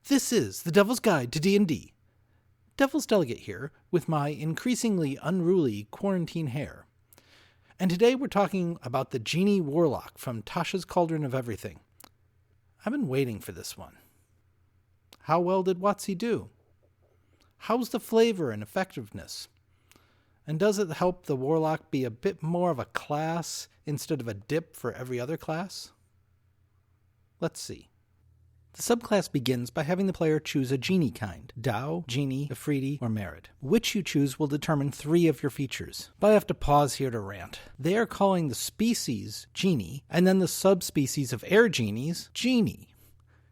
This is The Devil's Guide to D&D. Devil's Delegate here, with my increasingly unruly quarantine hair. And today we're talking about the Genie Warlock from Tasha's Cauldron of Everything. I've been waiting for this one. How well did WotC do? How's the flavor and effectiveness? And does it help the Warlock be a bit more of a class instead of a dip for every other class? Let's see. The subclass begins by having the player choose a genie kind: Dao, Genie, Ifriti, or Merid. Which you choose will determine 3 of your features. But I have to pause here to rant. They are calling the species Genie, and then the subspecies of air genies Genie,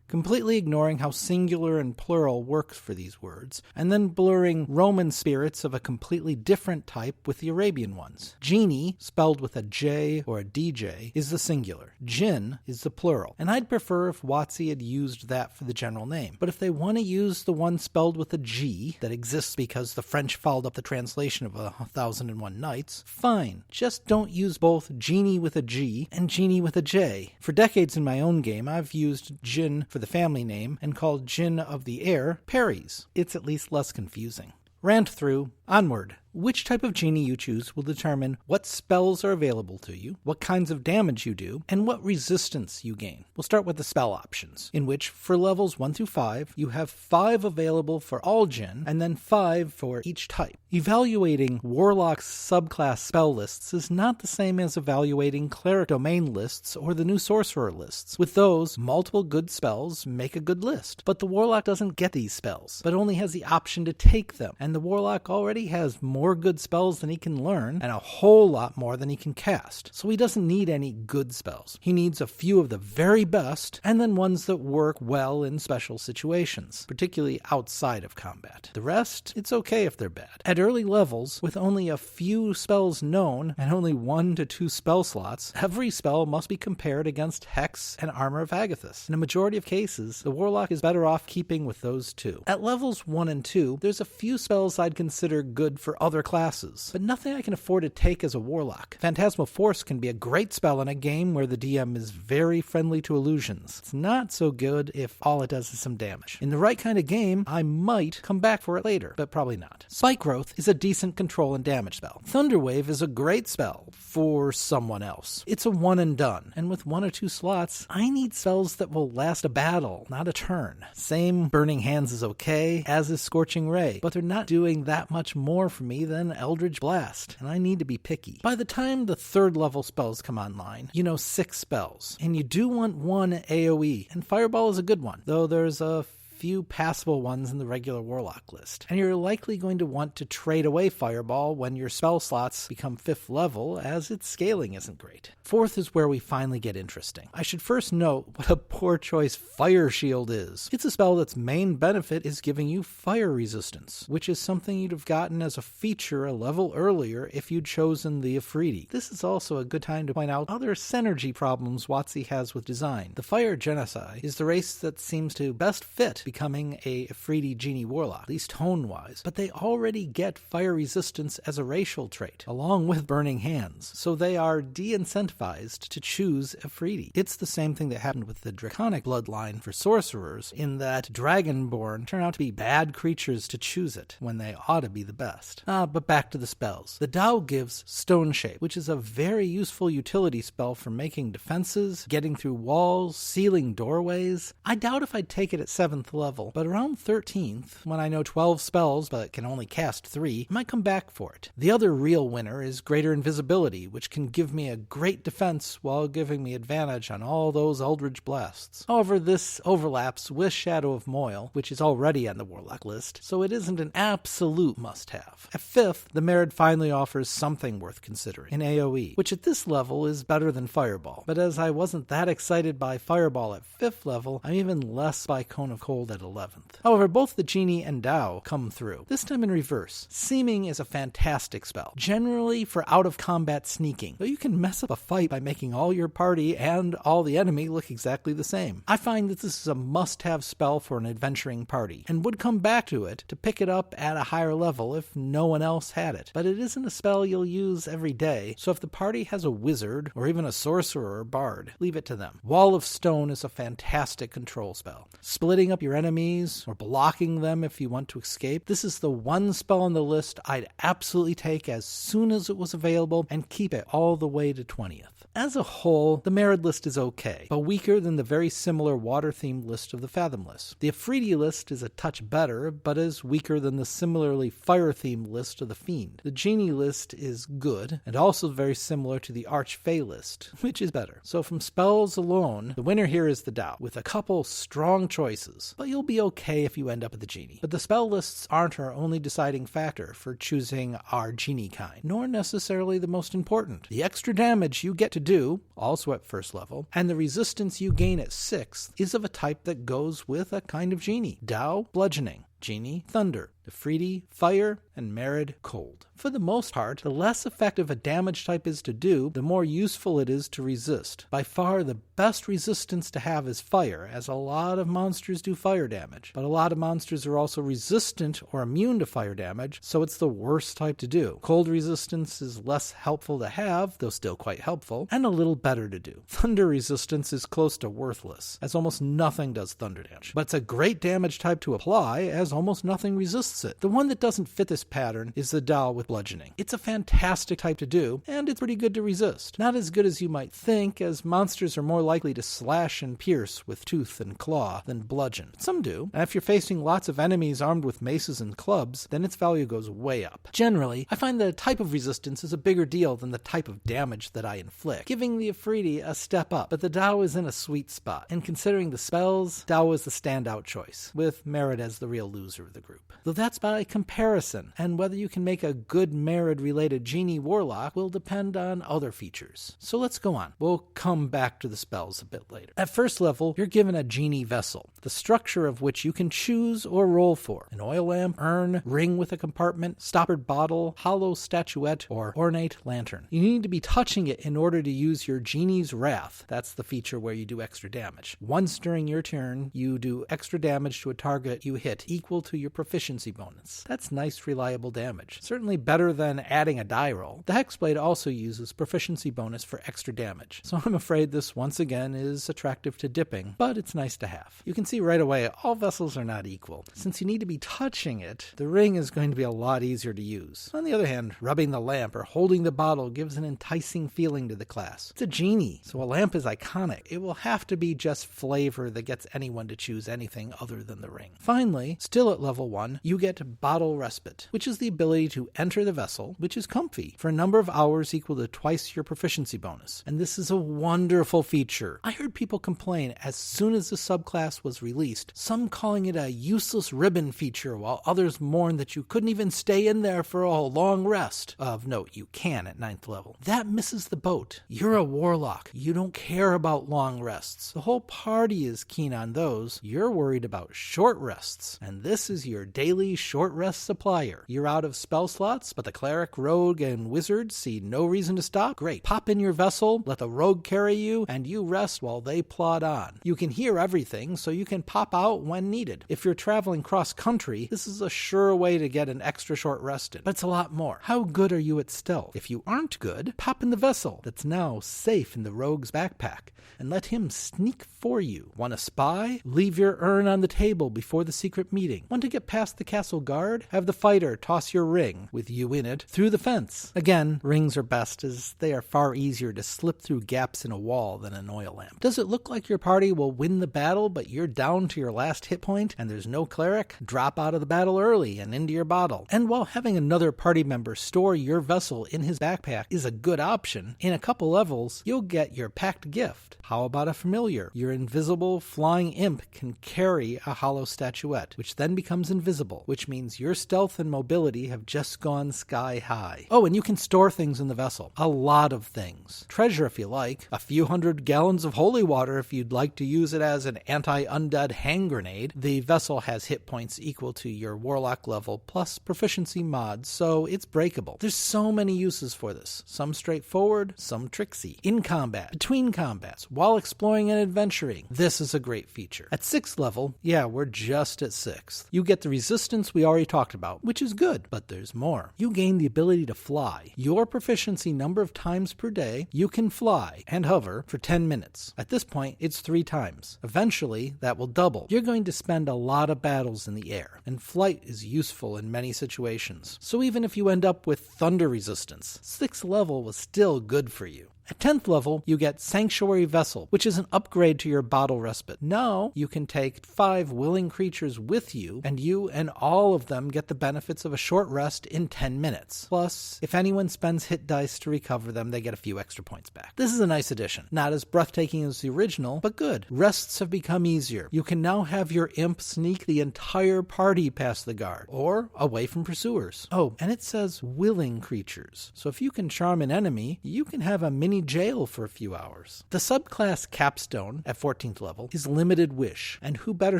completely ignoring how singular and plural works for these words, and then blurring Roman spirits of a completely different type with the Arabian ones. Genie, spelled with a J or a DJ, is the singular. Jinn is the plural, and I'd prefer if WotC had used that for the general name. But if they want to use the one spelled with a G that exists because the French fouled up the translation of 1001 Nights, fine. Just don't use both Genie with a G and Genie with a J. For decades in my own game, I've used Jinn for the family name and called Jinn of the Air Perry's. It's at least less confusing. Rant through, onward. Which type of genie you choose will determine what spells are available to you, what kinds of damage you do, and what resistance you gain. We'll start with the spell options, in which for levels 1 through 5, you have 5 available for all Jinn, and then 5 for each type. Evaluating Warlock's subclass spell lists is not the same as evaluating Cleric domain lists or the new Sorcerer lists. With those, multiple good spells make a good list, but the Warlock doesn't get these spells, but only has the option to take them, and the Warlock already has more good spells than he can learn, and a whole lot more than he can cast. So he doesn't need any good spells. He needs a few of the very best, and then ones that work well in special situations, particularly outside of combat. The rest, it's okay if they're bad. At early levels, with only a few spells known, and only 1 to 2 spell slots, every spell must be compared against Hex and Armor of Agathis. In a majority of cases, the Warlock is better off keeping with those 2. At levels 1 and 2, there's a few spells I'd consider good for other classes, but nothing I can afford to take as a Warlock. Phantasmal Force can be a great spell in a game where the DM is very friendly to illusions. It's not so good if all it does is some damage. In the right kind of game, I might come back for it later, but probably not. Spike Growth is a decent control and damage spell. Thunderwave is a great spell for someone else. It's a one and done, and with 1 or 2 slots, I need spells that will last a battle, not a turn. Same Burning Hands is okay, as is Scorching Ray, but they're not doing that much more for me than Eldritch Blast, and I need to be picky. By the time the 3rd level spells come online, you know 6 spells, and you do want 1 AoE, and Fireball is a good one, though there's a few passable ones in the regular Warlock list. And you're likely going to want to trade away Fireball when your spell slots become 5th level, as its scaling isn't great. 4th is where we finally get interesting. I should first note what a poor choice Fire Shield is. It's a spell that's main benefit is giving you fire resistance, which is something you'd have gotten as a feature a level earlier if you'd chosen the Ifriti. This is also a good time to point out other synergy problems WotC has with design. The Fire Genocide is the race that seems to best fit becoming a Ifriti Genie Warlock, at least tone-wise, but they already get fire resistance as a racial trait, along with Burning Hands, so they are de-incentivized to choose Ifriti. It's the same thing that happened with the Draconic bloodline for sorcerers, in that Dragonborn turn out to be bad creatures to choose it, when they ought to be the best. But back to the spells. The Dao gives Stone Shape, which is a very useful utility spell for making defenses, getting through walls, sealing doorways. I doubt if I'd take it at 7th level, but around 13th, when I know 12 spells but can only cast 3, I might come back for it. The other real winner is Greater Invisibility, which can give me a great defense while giving me advantage on all those Eldritch Blasts. However, this overlaps with Shadow of Moil, which is already on the Warlock list, so it isn't an absolute must-have. At 5th, the Merid finally offers something worth considering, in AoE, which at this level is better than Fireball. But as I wasn't that excited by Fireball at 5th level, I'm even less by Cone of Cold at 11th. However, both the Genie and Dao come through, this time in reverse. Seeming is a fantastic spell, generally for out-of-combat sneaking, though you can mess up a fight by making all your party and all the enemy look exactly the same. I find that this is a must-have spell for an adventuring party, and would come back to it to pick it up at a higher level if no one else had it. But it isn't a spell you'll use every day, so if the party has a wizard, or even a sorcerer or bard, leave it to them. Wall of Stone is a fantastic control spell. Splitting up your enemies, or blocking them if you want to escape, this is the one spell on the list I'd absolutely take as soon as it was available and keep it all the way to 20th. As a whole, the Merid list is okay, but weaker than the very similar water-themed list of the Fathom list. The Afridi list is a touch better, but is weaker than the similarly fire-themed list of the Fiend. The Genie list is good, and also very similar to the Archfey list, which is better. So from spells alone, the winner here is the Tao, with a couple strong choices, but you'll be okay if you end up at the Genie. But the spell lists aren't our only deciding factor for choosing our Genie kind, nor necessarily the most important. The extra damage you get to do, also at first level, and the resistance you gain at 6th is of a type that goes with a kind of Genie. Tao, bludgeoning. Genie, thunder. Afridi, fire, and Merid, cold. For the most part, the less effective a damage type is to do, the more useful it is to resist. By far, the best resistance to have is fire, as a lot of monsters do fire damage. But a lot of monsters are also resistant or immune to fire damage, so it's the worst type to do. Cold resistance is less helpful to have, though still quite helpful, and a little better to do. Thunder resistance is close to worthless, as almost nothing does thunder damage. But it's a great damage type to apply, as almost nothing resists it. The one that doesn't fit this pattern is the Tao with bludgeoning. It's a fantastic type to do, and it's pretty good to resist. Not as good as you might think, as monsters are more likely to slash and pierce with tooth and claw than bludgeon. But some do, and if you're facing lots of enemies armed with maces and clubs, then its value goes way up. Generally, I find that a type of resistance is a bigger deal than the type of damage that I inflict, giving the Afridi a step up, but the Tao is in a sweet spot, and considering the spells, Tao is the standout choice, with Merid as the real loser of the group. Though that's by comparison, and whether you can make a good Merid-related Genie Warlock will depend on other features. So let's go on. We'll come back to the spells a bit later. At first level, you're given a Genie vessel, the structure of which you can choose or roll for. An oil lamp, urn, ring with a compartment, stoppered bottle, hollow statuette, or ornate lantern. You need to be touching it in order to use your Genie's Wrath. That's the feature where you do extra damage. Once during your turn, you do extra damage to a target you hit equal to your proficiency bonus. That's nice, reliable damage. Certainly better than adding a die roll. The Hexblade also uses proficiency bonus for extra damage, so I'm afraid this once again is attractive to dipping, but it's nice to have. You can see right away all vessels are not equal. Since you need to be touching it, the ring is going to be a lot easier to use. On the other hand, rubbing the lamp or holding the bottle gives an enticing feeling to the class. It's a Genie, so a lamp is iconic. It will have to be just flavor that gets anyone to choose anything other than the ring. Finally, still at level 1, you get Bottle Respite, which is the ability to enter the vessel, which is comfy, for a number of hours equal to twice your proficiency bonus. And this is a wonderful feature. I heard people complain as soon as the subclass was released, some calling it a useless ribbon feature, while others mourned that you couldn't even stay in there for a long rest. Of note, you can at 9th level. That misses the boat. You're a warlock. You don't care about long rests. The whole party is keen on those. You're worried about short rests, and this is your daily short rest supplier. You're out of spell slots, but the cleric, rogue, and wizard see no reason to stop. Great. Pop in your vessel, let the rogue carry you, and you rest while they plod on. You can hear everything, so you can pop out when needed. If you're traveling cross-country, this is a sure way to get an extra short rest in. But it's a lot more. How good are you at stealth? If you aren't good, pop in the vessel that's now safe in the rogue's backpack, and let him sneak for you. Want to spy? Leave your urn on the table before the secret meeting. Want to get past the castle guard? Have the fighter toss your ring, with you in it, through the fence. Again, rings are best, as they are far easier to slip through gaps in a wall than an oil lamp. Does it look like your party will win the battle, but you're down to your last hit point, and there's no cleric? Drop out of the battle early and into your bottle. And while having another party member store your vessel in his backpack is a good option, in a couple levels, you'll get your packed gift. How about a familiar? Your invisible flying imp can carry a hollow statuette, which then becomes invisible, which means your stealth and mobility have just gone sky high. Oh, and you can store things in the vessel. A lot of things. Treasure if you like. A few 100 gallons of holy water if you'd like to use it as an anti-undead hand grenade. The vessel has hit points equal to your warlock level plus proficiency mods, so it's breakable. There's so many uses for this. Some straightforward, some tricksy. In combat, between combats, while exploring and adventuring. This is a great feature. At 6th level, yeah, we're just at 6th. You get the resistance Resistance we already talked about, which is good, but there's more. You gain the ability to fly. Your proficiency number of times per day, you can fly and hover for 10 minutes. At this point, it's 3 times. Eventually, that will double. You're going to spend a lot of battles in the air, and flight is useful in many situations. So even if you end up with thunder resistance, 6th level was still good for you. At 10th level, you get Sanctuary Vessel, which is an upgrade to your bottle respite. Now, you can take 5 willing creatures with you, and you and all of them get the benefits of a short rest in 10 minutes. Plus, if anyone spends hit dice to recover them, they get a few extra points back. This is a nice addition. Not as breathtaking as the original, but good. Rests have become easier. You can now have your imp sneak the entire party past the guard, or away from pursuers. Oh, and it says willing creatures. So if you can charm an enemy, you can have a mini jail for a few hours. The subclass capstone at 14th level is Limited Wish, and who better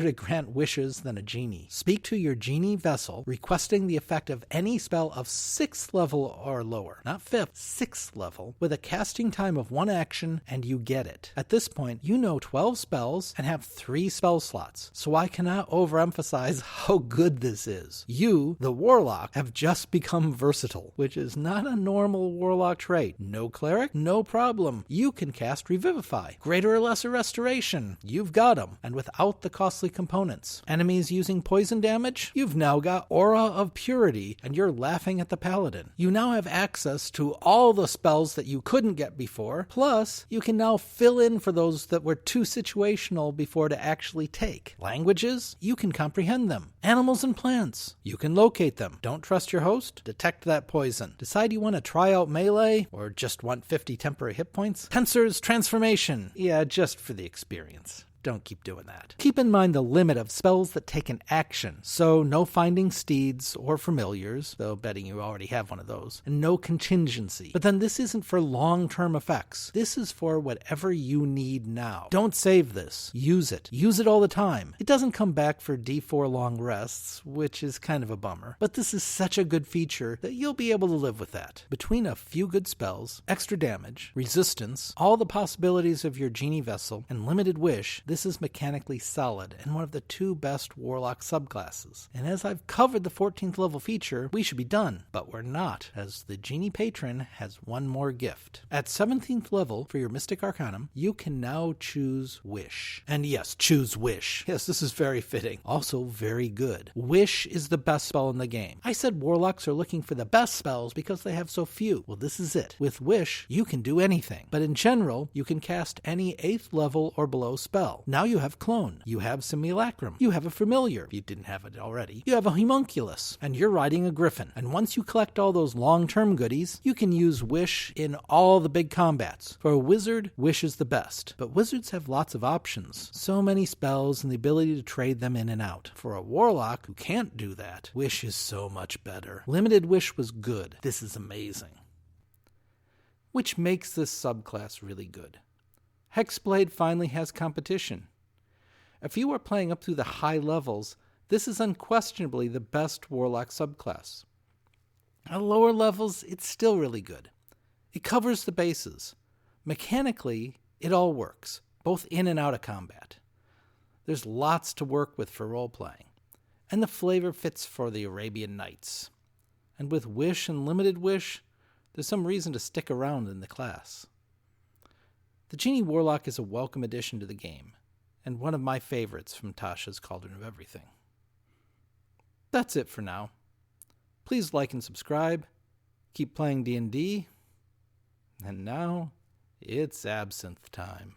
to grant wishes than a genie? Speak to your genie vessel, requesting the effect of any spell of 6th level or lower, not 5th, 6th level, with a casting time of 1 action, and you get it. At this point, you know 12 spells and have 3 spell slots, so I cannot overemphasize how good this is. You, the Warlock, have just become versatile, which is not a normal Warlock trait. No cleric, no problem. You can cast Revivify. Greater or lesser restoration. You've got them, and without the costly components. Enemies using poison damage? You've now got Aura of Purity, and you're laughing at the Paladin. You now have access to all the spells that you couldn't get before, plus you can now fill in for those that were too situational before to actually take. Languages? You can comprehend them. Animals and plants? You can locate them. Don't trust your host? Detect that poison. Decide you want to try out melee, or just want 50 temporary hit points? Tensor's Transformation. Yeah, just for the experience. Don't keep doing that. Keep in mind the limit of spells that take an action, so no finding steeds or familiars, though betting you already have one of those, and no contingency. But then this isn't for long-term effects. This is for whatever you need now. Don't save this. Use it. Use it all the time. It doesn't come back for D4 long rests, which is kind of a bummer, but this is such a good feature that you'll be able to live with that. Between a few good spells, extra damage, resistance, all the possibilities of your genie vessel, and limited wish, this is mechanically solid and one of the 2 best Warlock subclasses. And as I've covered the 14th level feature, we should be done, but we're not, as the Genie Patron has one more gift. At 17th level, for your Mystic Arcanum, you can now choose Wish. And yes, choose Wish. Yes, this is very fitting. Also very good. Wish is the best spell in the game. I said Warlocks are looking for the best spells because they have so few. Well, this is it. With Wish, you can do anything. But in general, you can cast any 8th level or below spell. Now you have Clone, you have Simulacrum, you have a Familiar, if you didn't have it already, you have a Homunculus, and you're riding a Griffin. And once you collect all those long-term goodies, you can use Wish in all the big combats. For a Wizard, Wish is the best, but Wizards have lots of options. So many spells and the ability to trade them in and out. For a Warlock who can't do that, Wish is so much better. Limited Wish was good. This is amazing. Which makes this subclass really good. Hexblade finally has competition. If you are playing up through the high levels, this is unquestionably the best Warlock subclass. At lower levels, it's still really good. It covers the bases. Mechanically, it all works, both in and out of combat. There's lots to work with for role-playing, and the flavor fits for the Arabian Nights. And with Wish and Limited Wish, there's some reason to stick around in the class. The Genie Warlock is a welcome addition to the game, and one of my favorites from Tasha's Cauldron of Everything. That's it for now. Please like and subscribe, keep playing D&D, and now it's absinthe time.